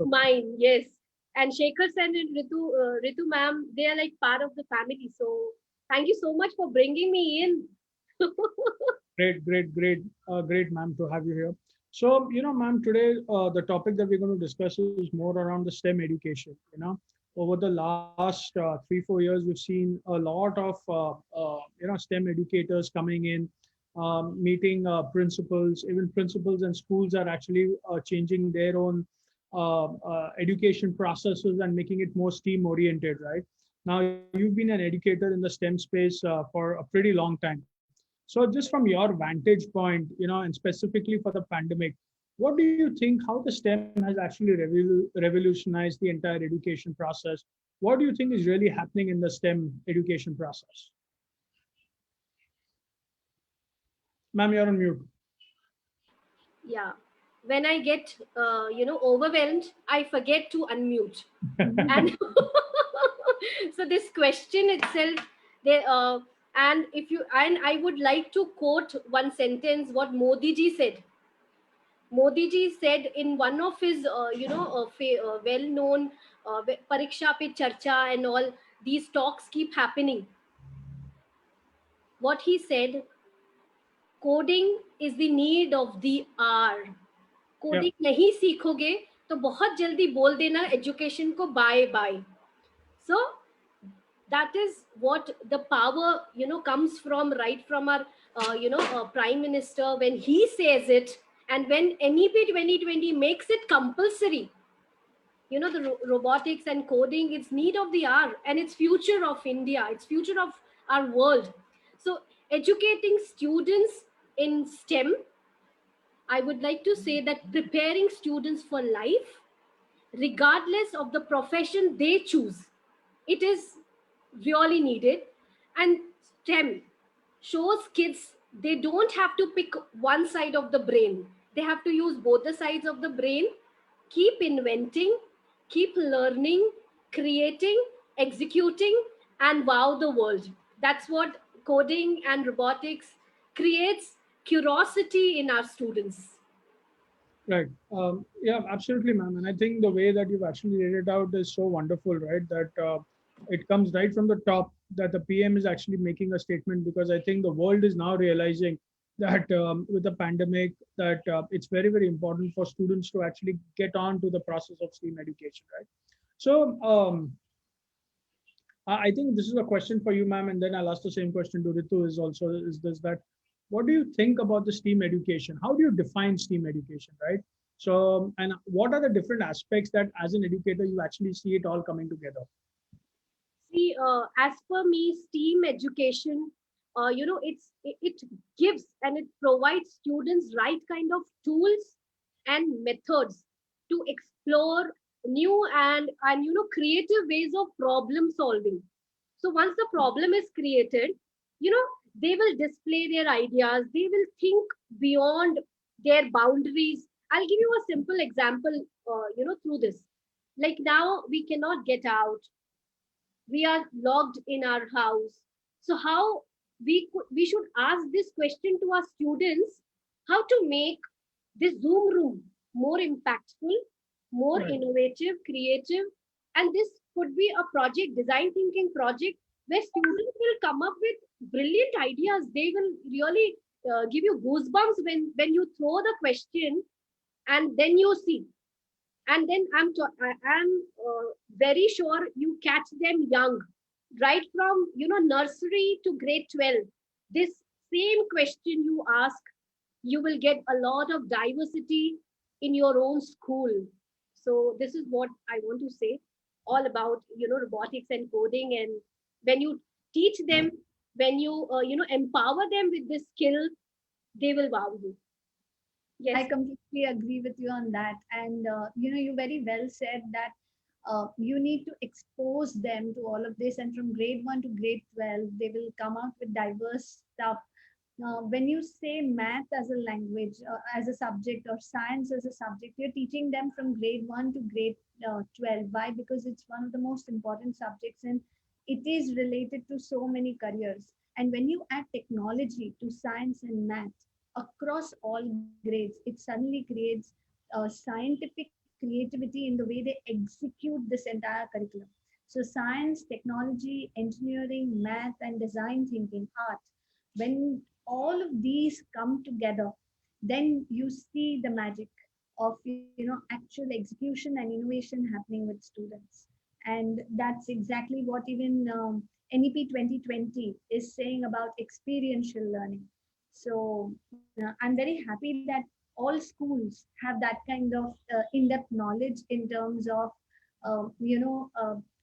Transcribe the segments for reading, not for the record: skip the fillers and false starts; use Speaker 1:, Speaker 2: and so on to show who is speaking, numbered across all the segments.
Speaker 1: mine, yes. And Shekhar and Ritu ma'am, they are like part of the family. So thank you so much for bringing me in.
Speaker 2: Great, ma'am, to have you here. So, ma'am, today the topic that we're going to discuss is more around the STEM education. Over the last 3-4 years, we've seen a lot of STEM educators coming in, meeting principals. Even principals and schools are actually changing their own education processes and making it more STEAM oriented, right? Now, you've been an educator in the STEM space for a pretty long time. So just from your vantage point, and specifically for the pandemic, what do you think how the STEM has actually revolutionized the entire education process? What do you think is really happening in the STEM education process? Ma'am, you're on mute.
Speaker 1: Yeah. When I get, overwhelmed, I forget to unmute. And so this question itself, they, and I would like to quote one sentence, what Modi ji said. Modi ji said in one of his, well-known Pariksha Pe Charcha and all, these talks keep happening. What he said, coding is the need of the hour.
Speaker 2: Yeah,
Speaker 1: coding नहीं सीखोगे तो बहुत जल्दी बोल देना education को bye bye. So that is what the power comes from, right from our prime minister, when he says it, and when NEP 2020 makes it compulsory. The robotics and coding, it's need of the hour, and it's future of India, it's future of our world. So educating students in STEM, I would like to say that preparing students for life, regardless of the profession they choose, it is really needed. And STEM shows kids they don't have to pick one side of the brain. They have to use both the sides of the brain, keep inventing, keep learning, creating, executing, and wow the world. That's what coding and robotics creates, curiosity in our students.
Speaker 2: right. Yeah, absolutely, ma'am. And I think the way that you've actually laid it out is so wonderful, right? That it comes right from the top that the PM is actually making a statement, because I think the world is now realizing that with the pandemic, that it's very, very important for students to actually get on to the process of STEAM education, right? So I think this is a question for you, ma'am, and then I'll ask the same question to Ritu. Is this that what do you think about the STEAM education? How do you define STEAM education, right? So, and what are the different aspects that as an educator you actually see it all coming together?
Speaker 1: See, as per me, STEAM education, it gives and it provides students right kind of tools and methods to explore new and creative ways of problem solving. So once the problem is created, they will display their ideas. They will think beyond their boundaries. I'll give you a simple example, through this. Like now, we cannot get out, we are locked in our house. So how we should ask this question to our students, how to make this Zoom room more impactful, more
Speaker 2: Right.
Speaker 1: innovative, creative. And this could be a project, design thinking project, where students will come up with brilliant ideas. They will really give you goosebumps when you throw the question, and then you see. And then I'm very sure you catch them young, right from nursery to grade 12. This same question you ask, you will get a lot of diversity in your own school. So this is what I want to say all about robotics and coding. And when you teach them, when you empower them with this skill, they will wow you.
Speaker 3: I
Speaker 1: Yes.
Speaker 3: completely agree with you on that. And, you very well said that you need to expose them to all of this. And from grade 1 to grade 12, they will come out with diverse stuff. When you say math as a language, as a subject, or science as a subject, you're teaching them from grade 1 to grade 12. Why? Because it's one of the most important subjects, and it is related to so many careers. And when you add technology to science and math across all grades, it suddenly creates scientific creativity in the way they execute this entire curriculum. So science, technology, engineering, math, and design thinking, art, when all of these come together, then you see the magic of actual execution and innovation happening with students. And that's exactly what even NEP 2020 is saying about experiential learning. So I'm very happy that all schools have that kind of in-depth knowledge in terms of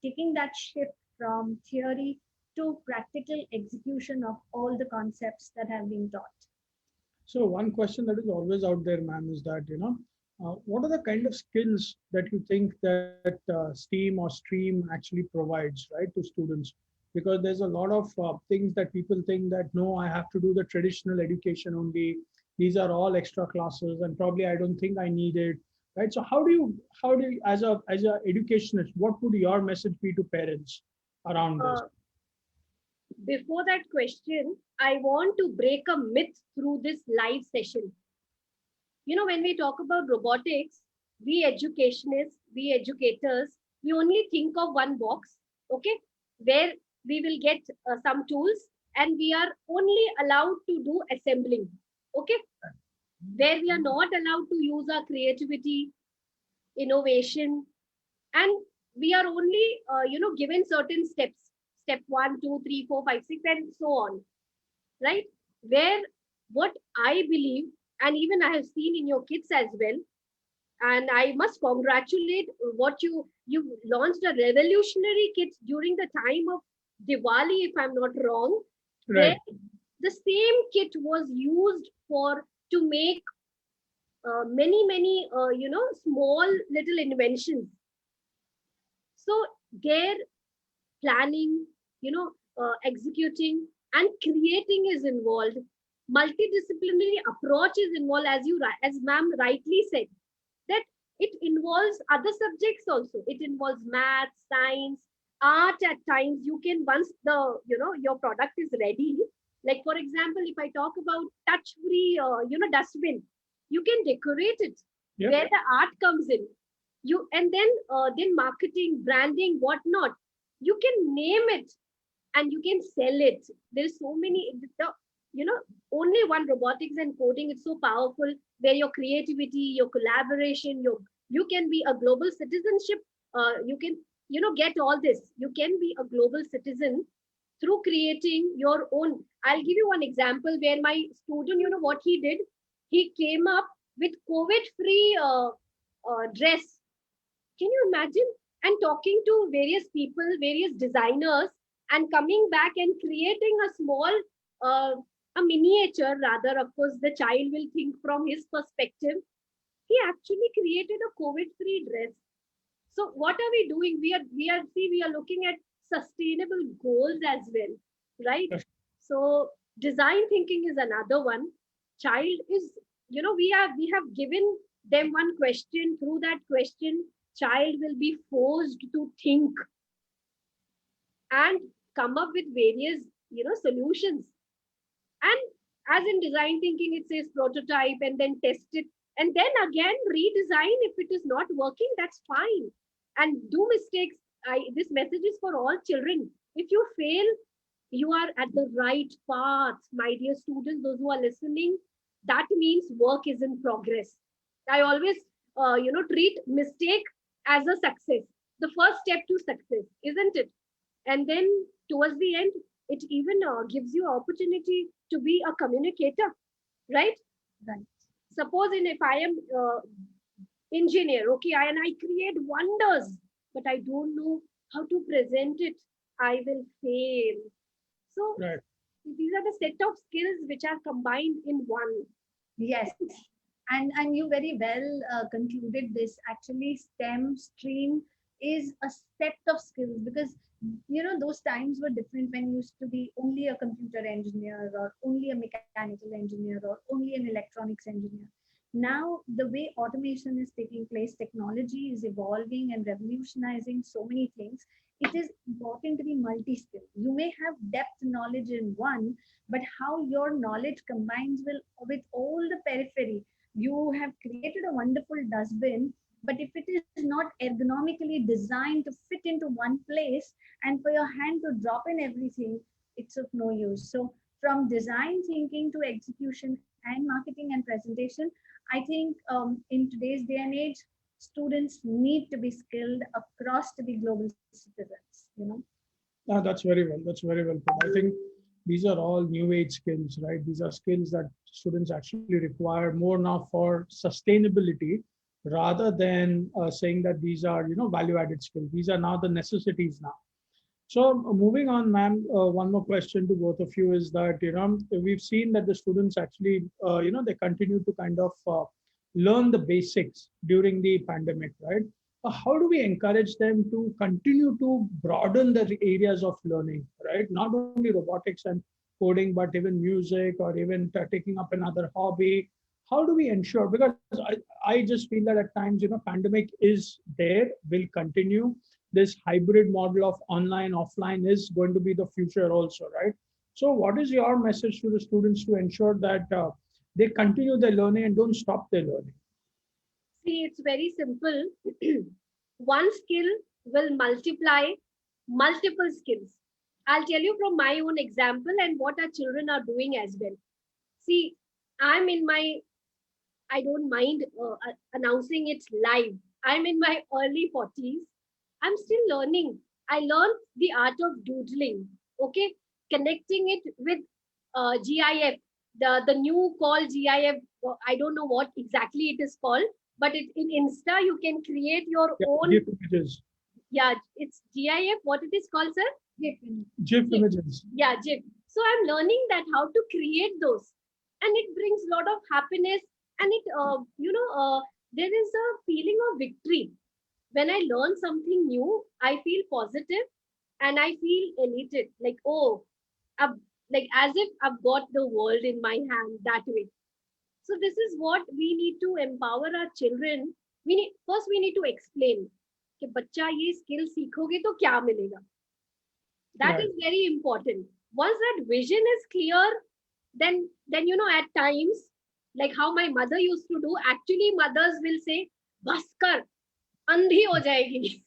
Speaker 3: taking that shift from theory to practical execution of all the concepts that have been taught.
Speaker 2: So one question that is always out there, ma'am, is that what are the kind of skills that you think that STEAM or STREAM actually provides, right, to students? Because there's a lot of things that people think that no, I have to do the traditional education only. These are all extra classes, and probably I don't think I need it, right? So how do you as a educationist, what would your message be to parents around this?
Speaker 1: uh, Before that question, I want to break a myth through this live session. When we talk about robotics, we educationists, we educators, we only think of one box, okay, where we will get some tools and we are only allowed to do assembling, okay, where we are not allowed to use our creativity, innovation, and we are only, given certain steps, step 1, 2, 3, 4, 5, 6, and so on, right? Where what I believe, and even I have seen in your kids as well, and I must congratulate what you launched a revolutionary kit during the time of Diwali, if I'm not wrong, where
Speaker 2: Right.
Speaker 1: the same kit was used for to make many small little inventions. So their planning, executing and creating is involved. Multidisciplinary approach is involved, as ma'am rightly said, that it involves other subjects also. It involves math, science, art. At times you can, once the your product is ready, like for example, if I talk about touch free dustbin, you can decorate it,
Speaker 2: Yep.
Speaker 1: where the art comes in. You, and then marketing, branding, whatnot, you can name it and you can sell it. There's so many, you know only one robotics and coding, it's so powerful, where your creativity, your collaboration, you can be a global citizenship. You can get all this. You can be a global citizen through creating your own. I'll give you one example where my student, what he did, he came up with COVID free dress. Can you imagine? And talking to various people, various designers, and coming back and creating a small, uh, a miniature rather. Of course, the child will think from his perspective. He actually created a COVID-free dress. So what are we doing? We are looking at sustainable goals as well, right?
Speaker 2: Yes.
Speaker 1: So design thinking is another one. Child is, we have given them one question. Through that question, child will be forced to think and come up with various, solutions. And as in design thinking, it says prototype and then test it and then again redesign. If it is not working, that's fine. And do mistakes. This message is for all children. If you fail, you are at the right path, my dear students, those who are listening. That means work is in progress. I always, treat mistake as a success, the first step to success, isn't it? And then towards the end, it even gives you opportunity to be a communicator, right?
Speaker 3: Right.
Speaker 1: Suppose in if I am engineer, okay, and I create wonders, but I don't know how to present it, I will fail. So
Speaker 2: Right.
Speaker 1: these are the set of skills which are combined in one.
Speaker 3: Yes, and you very well concluded this. Actually, STEM stream is a set of skills because those times were different when you used to be only a computer engineer or only a mechanical engineer or only an electronics engineer. Now, the way automation is taking place, technology is evolving and revolutionizing so many things. It is important to be multi-skilled. You may have depth knowledge in one, but how your knowledge combines with all the periphery. You have created a wonderful dustbin, But if it is not ergonomically designed to fit into one place and for your hand to drop in everything, it's of no use. So from design thinking to execution and marketing and presentation, I think in today's day and age, students need to be skilled across to be global citizens.
Speaker 2: That's very well. That's very well put. I think these are all new age skills, right? These are skills that students actually require more now for sustainability rather than saying that these are, value added skills. These are now the necessities now. So moving on, ma'am, one more question to both of you is that, we've seen that the students actually, they continue to kind of learn the basics during the pandemic, right? How do we encourage them to continue to broaden their areas of learning, right? Not only robotics and coding, but even music or even taking up another hobby. How do we ensure? Because I just feel that at times, pandemic is there, will continue. This hybrid model of online, offline is going to be the future also, right? So what is your message to the students to ensure that they continue their learning and don't stop their learning?
Speaker 1: See, it's very simple. One skill will multiply multiple skills. I'll tell you from my own example and what our children are doing as well. See, I'm in my, I don't mind announcing it live. I'm in my early 40s. I'm still learning. I learned the art of doodling, okay? Connecting it with GIF, the new call GIF. I don't know what exactly it is called, but in Insta, you can create your
Speaker 2: Yeah,
Speaker 1: own.
Speaker 2: GIF images.
Speaker 1: Yeah, it's GIF. What it is called, sir?
Speaker 2: GIF
Speaker 1: GIF.
Speaker 2: images.
Speaker 1: Yeah, GIF. So I'm learning that how to create those, and it brings a lot of happiness, and it, there is a feeling of victory when I learn something new. I feel positive and I feel elated, like, oh, I've, like as if I've got the world in my hand that way. So this is what we need to empower our children. We need to explain कि बच्चा ये skill सीखोगे तो क्या मिलेगा. That
Speaker 2: Right.
Speaker 1: is very important. Once that vision is clear, then at times, like how my mother used to do, actually mothers will say, बस कर, अंधी हो जाएगी.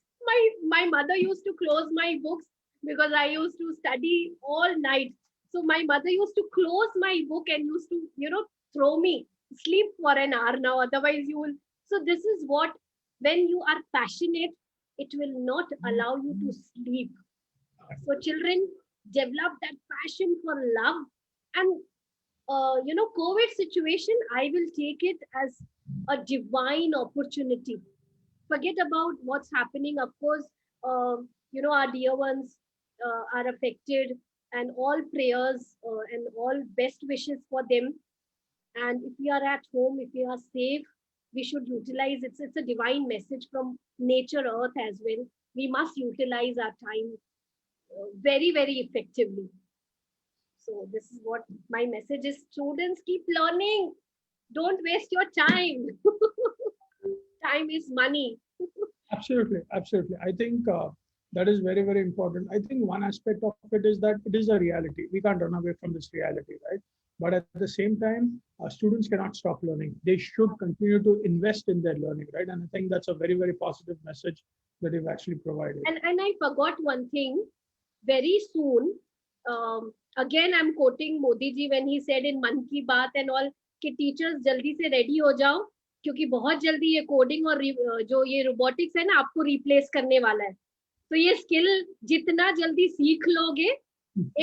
Speaker 1: My mother used to close my books because I used to study all night. So my mother used to close my book and used to, throw me, sleep for an hour now, otherwise you will. So this is what, when you are passionate, it will not allow you to sleep. So children develop that passion for love. And COVID situation, I will take it as a divine opportunity. Forget about what's happening. Of course, our dear ones are affected, and all prayers and all best wishes for them. And if we are at home, if we are safe, we should utilize it. It's a divine message from nature, earth as well. We must utilize our time very, very effectively. So this is what my message is. Students, keep learning. Don't waste your time. Time is money.
Speaker 2: Absolutely, absolutely. I think that is very, very important. I think one aspect of it is that it is a reality. We can't run away from this reality, right? But at the same time, students cannot stop learning. They should continue to invest in their learning, right? And I think that's a very, very positive message that you've actually provided.
Speaker 1: And I forgot one thing. Very soon, again I'm quoting Modi ji when he said in Man Ki Baat and all कि teachers जल्दी से ready हो जाओ, क्योंकि बहुत जल्दी ये coding और जो ये robotics है ना, आपको replace करने वाला है. तो ये skill जितना जल्दी सीख लोगे,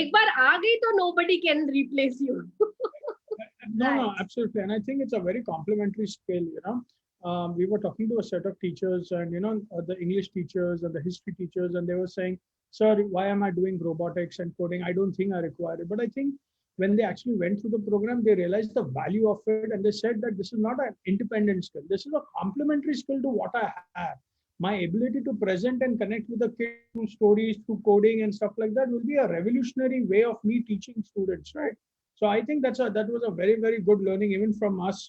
Speaker 1: एक बार आ गई तो nobody can replace you.
Speaker 2: No, absolutely. And I think it's a very complementary skill, we were talking to a set of teachers and, the English teachers and the history teachers, and they were saying, sir, why am I doing robotics and coding? I don't think I require it. But I think when they actually went through the program, they realized the value of it. And they said that this is not an independent skill. This is a complementary skill to what I have. My ability to present and connect with the kids through stories, through coding and stuff like that will be a revolutionary way of me teaching students, right? So I think that was a very, very good learning even from us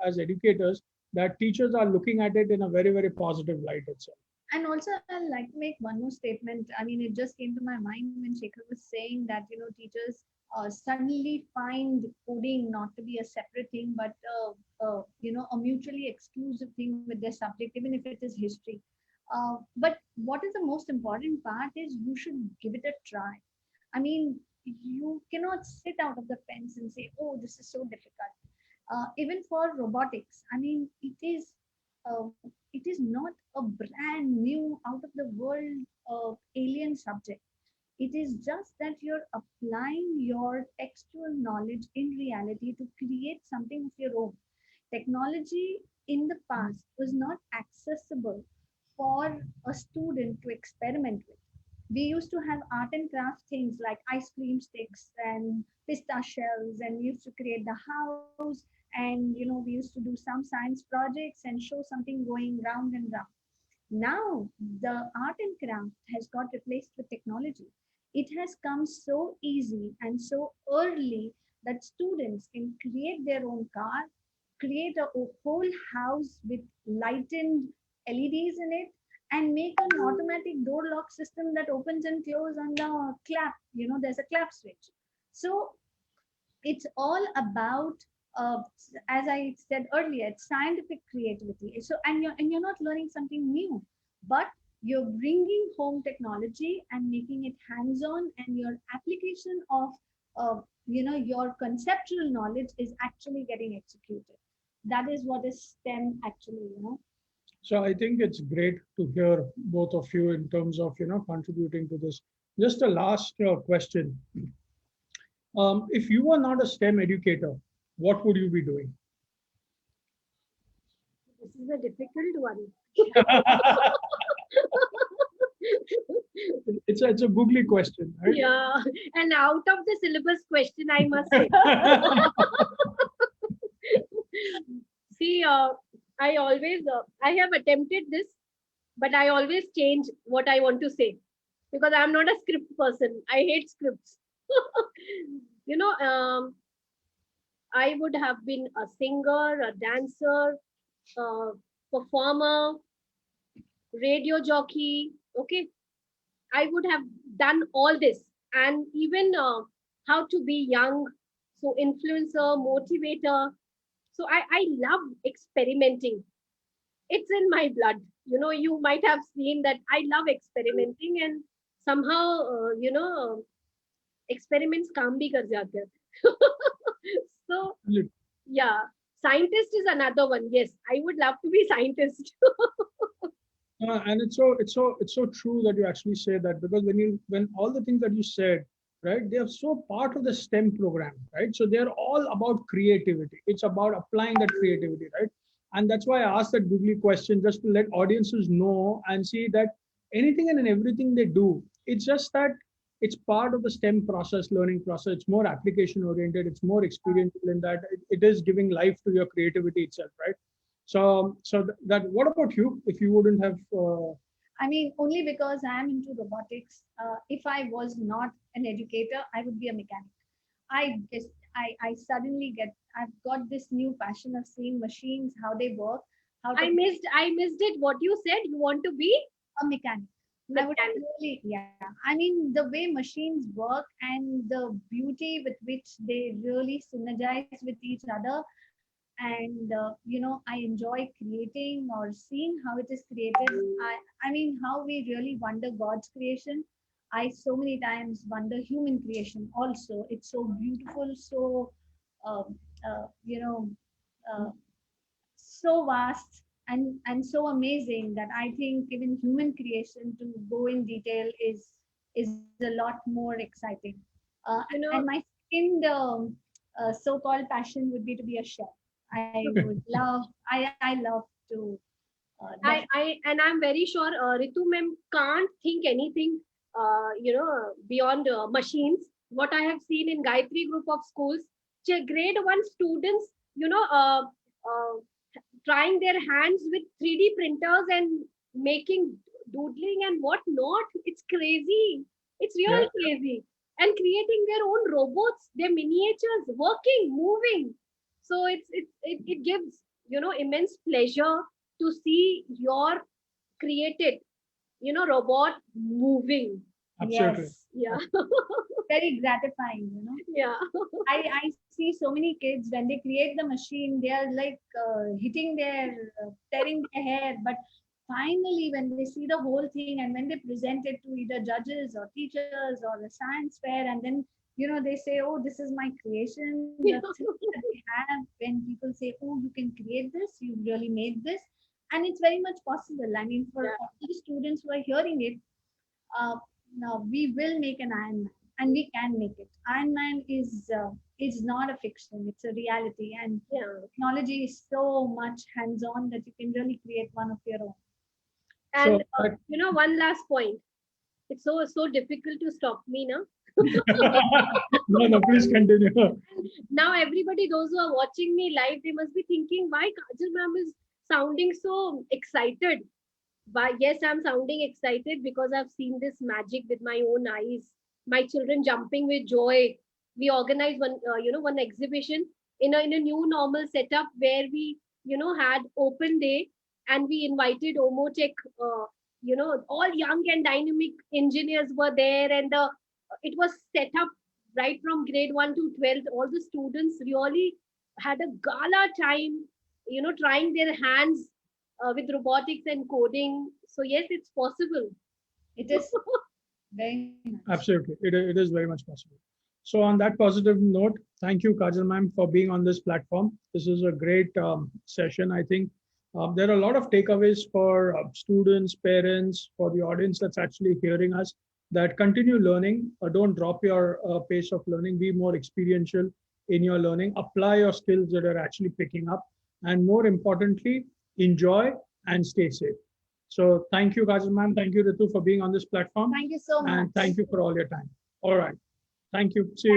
Speaker 2: as educators, that teachers are looking at it in a very, very positive light itself.
Speaker 3: And also, I'd like to make one more statement. I mean, it just came to my mind when Shekhar was saying that, teachers suddenly find coding not to be a separate thing, but a mutually exclusive thing with their subject, even if it is history. But what is the most important part is you should give it a try. I mean, you cannot sit out of the fence and say, "Oh, this is so difficult." Even for robotics, I mean, it is not a brand new out of the world alien subject. It is just that you're applying your textual knowledge in reality to create something of your own. Technology in the past was not accessible for a student to experiment with. We used to have art and craft things like ice cream sticks and pistachio shells, and we used to create the house, and we used to do some science projects and show something going round and round. Now, the art and craft has got replaced with technology. It has come so easy and so early that students can create their own car, create a whole house with lightened LEDs in it, and make an automatic door lock system that opens and closes on the clap. There's a clap switch. So it's all about as I said earlier, it's scientific creativity. So and you're not learning something new, but you're bringing home technology and making it hands-on, and your application of your conceptual knowledge is actually getting executed. That is what is STEM actually.
Speaker 2: So I think it's great to hear both of you in terms of contributing to this. Just a last question. If you were not a STEM educator, what would you be doing?
Speaker 1: This is a difficult one.
Speaker 2: It's a googly question, right?
Speaker 1: Yeah, and out of the syllabus question, I must say. See, I have attempted this, but I always change what I want to say because I'm not a script person. I hate scripts. you know, um, I would have been a singer, a dancer, a performer, radio jockey. Okay, I would have done all this, and even how to be young, so influencer, motivator. So I love experimenting. It's in my blood. You might have seen that I love experimenting, and somehow, experiments काम भी कर जाते हैं. So yeah, scientist is another one. Yes, I would love to be scientist.
Speaker 2: And it's so true that you actually say that, because when all the things that you said, right, they are so part of the STEM program, right? So they're all about creativity. It's about applying that creativity, right? And that's why I asked that googly question, just to let audiences know and see that anything and everything they do, it's just that it's part of the STEM process, learning process. It's more application oriented. It's more experiential in that it is giving life to your creativity itself, right? So what about you? If you wouldn't have,
Speaker 3: I mean, only because I am into robotics. If I was not an educator, I would be a mechanic. I suddenly I've got this new passion of seeing machines, how they work, how to
Speaker 1: I missed it. What you said? You want to be
Speaker 3: a mechanic. I would
Speaker 1: mechanic.
Speaker 3: really, yeah. I mean, the way machines work and the beauty with which they really synergize with each other. And, I enjoy creating or seeing how it is created. I mean, how we really wonder God's creation. I so many times wonder human creation also. It's so beautiful, so, uh, uh, you know, uh, so vast and so amazing that I think even human creation to go in detail is a lot more exciting.
Speaker 1: You
Speaker 3: And
Speaker 1: know,
Speaker 3: my second so-called passion would be to be a chef. I love to
Speaker 1: I'm very sure Ritu ma'am can't think anything, beyond machines. What I have seen in Gayatri group of schools, grade one students, uh, trying their hands with 3D printers and making doodling and what not. It's crazy. It's
Speaker 2: yeah,
Speaker 1: real crazy. And creating their own robots, their miniatures, working, moving. So it gives immense pleasure to see your created robot moving.
Speaker 2: absolutely.
Speaker 3: yes.
Speaker 1: Yeah.
Speaker 3: very gratifying, you know.
Speaker 1: Yeah.
Speaker 3: I see so many kids when they create the machine, they are like hitting tearing their hair. But finally, when they see the whole thing and when they present it to either judges or teachers or the science fair, and then, you know, they say, oh, this is my creation. The
Speaker 1: Yeah.
Speaker 3: thrill that they have when people say, oh, you can create this, you really made this. And it's very much possible. I mean, for
Speaker 1: Yeah.
Speaker 3: all the students who are hearing it, uh, now we will make an Iron Man, and we can make it. Iron Man is not a fiction; it's a reality, and
Speaker 1: Yeah.
Speaker 3: technology is so much hands-on that you can really create one of your own.
Speaker 1: And
Speaker 2: So that,
Speaker 1: one last point. It's so difficult to stop me now.
Speaker 2: no, no, please continue.
Speaker 1: Now everybody, those who are watching me live, they must be thinking why Kajal ma'am is sounding so excited. But yes, I'm sounding excited because I've seen this magic with my own eyes. My children jumping with joy. We organized one exhibition in a new normal setup where we, had open day, and we invited OMOTEC. All young and dynamic engineers were there, and it was set up right from grade 1 to 12th. All the students really had a gala time, trying their hands with robotics and coding. So yes, it's possible.
Speaker 3: It is very much.
Speaker 2: Absolutely, it is very much possible. So on that positive note, thank you, Kajal ma'am, for being on this platform. This is a great session. I think there are a lot of takeaways for students, parents, for the audience that's actually hearing us, that continue learning. Don't drop your pace of learning. Be more experiential in your learning. Apply your skills that are actually picking up. And more importantly, enjoy and stay safe. So thank you, Kajal ma'am. Thank you, Ritu, for being on this platform.
Speaker 3: Thank you so much.
Speaker 2: And thank you for all your time. All right. Thank you. See you.